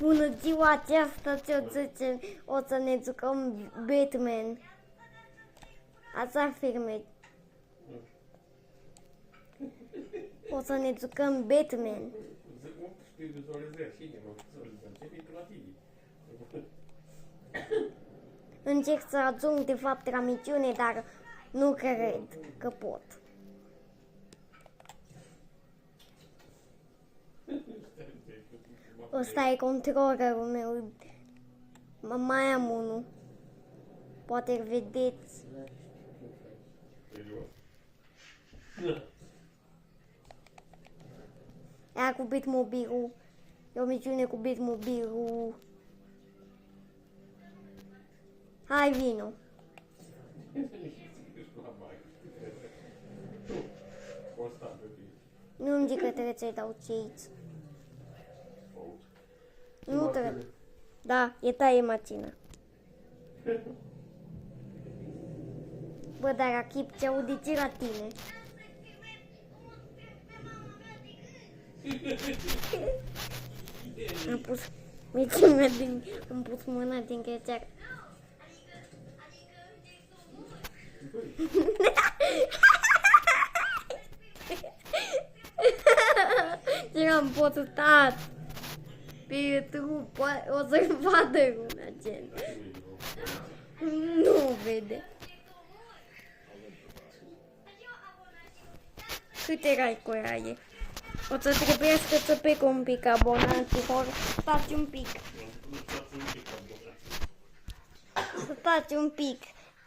Bună ziua, aceasta ți-o zice, o să ne jucăm Batman. Așa afirme. O să ne jucăm Batman. Încerc să ajung de fapt la misiune, dar nu cred că pot. Ăsta e controllerul meu. Mai am unul. Poate îl vedeți. Aia cu Bitmobilul. E o misiune cu Bitmobilul. Hai, vino. Nu-mi zic că trebuie să-i dau ce aici. Nu trebuie. Da, e taie mașina. Bă, dar Achip, ce aude ce la tine? Am pus meciunea din... Am pus mâna din crețeară. Ce am postat pe YouTube, o să-i vadă lumea gen. Nu vede. Câte like-uri are? O să trebuiască să pic un pic abonații, stați un pic. Stați un pic.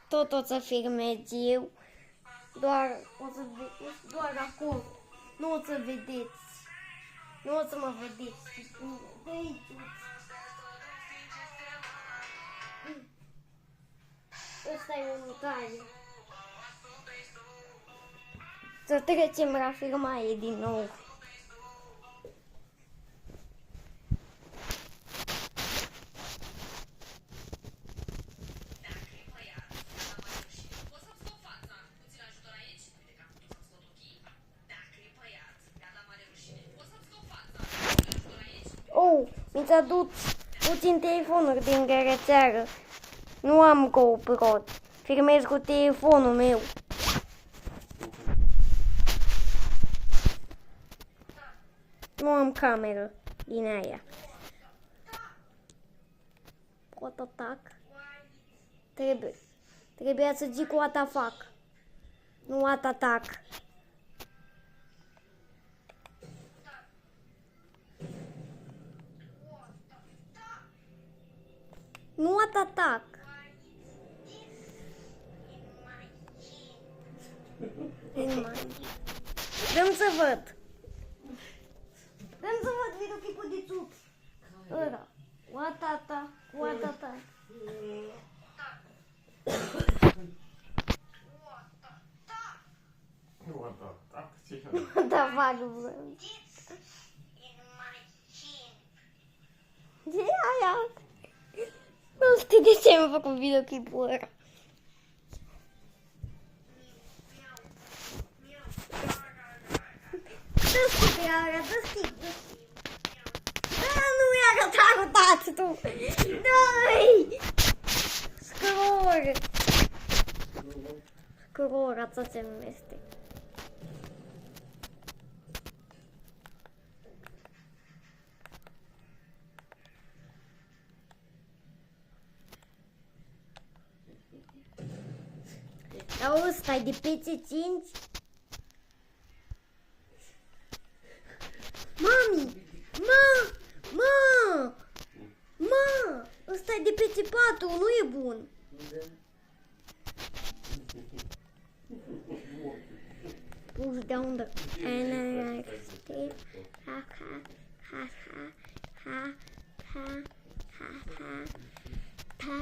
Tot o să filmez eu. Doar o să vedeți, doar acolo. Nu o să vedeți. Nu o să mă vedeți. De aici. Ăsta e unul tare. Să trecem la filmare din nou. Oh, mi s-a dus puțin telefonul din gărețeară. Nu am GoPro. Filmez cu telefonul meu. Nu am cameră din aia. What atac? Trebuia să zic what the fuck. Nu what atac. Nu what atac. Dăm să văd. Dăm să văd videoclipul de țup. Ăla. Uatata. Uatata. Da, vagă. Ce e aia? Nu știu de ce mi-a făcut videoclipul ăla. Dă-ți pe aia, dă-ți. Nu mi-a arătat tu! Dă-i! Scror! Scror, asta se numește. Dar ăsta e de PC5? Mami! Mă! Ăsta e de PC4, nu e bun. Push down the and ha ha ha ha ha ha ha ha ha ha.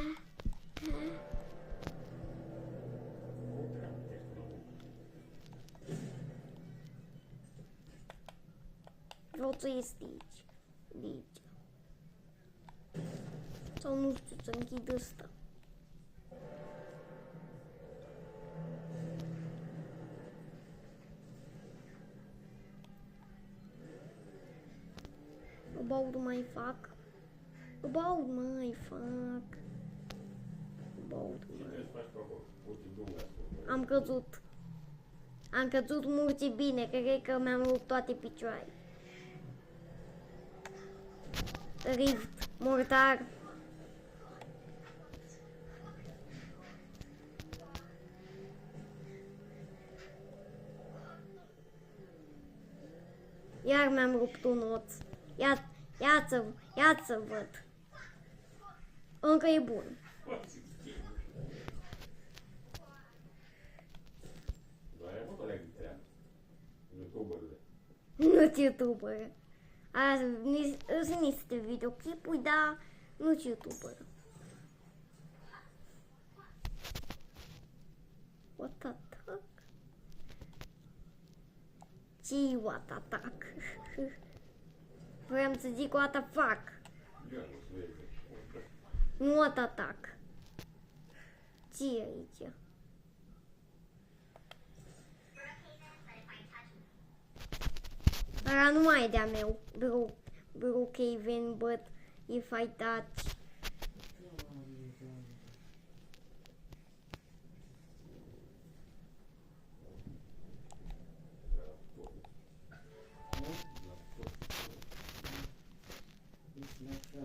Roțul este aici. De aici. Sau nu știu, să închid ăsta. O băut mai fac. Baud, mai fac. Baud, mai. Am căzut. Am căzut mult bine, cred că mi-am rupt toate picioarele. Rift, mortar. Iar mi-am rupt un oț. Ia-ți-l văd. Încă e bun. Nu-ți youtuber. Sunt niște videoclipuri, dar nu-ți youtuber. What the fuck? Ce what the fuck? Vreau să zic what the fuck. Nu what the fuck. Ce e aici? Dar nu mai e de-a meu. Brookhaven, but if I touch.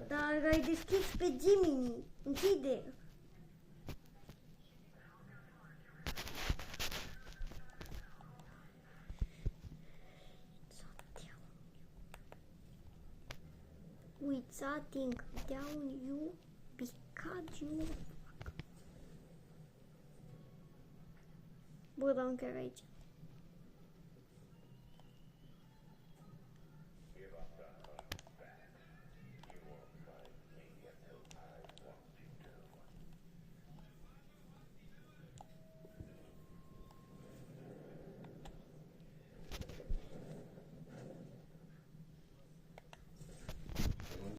Dar ai deschis pe Gemini. Închide. Without down you because you fuck. Bă, dar încă era aici.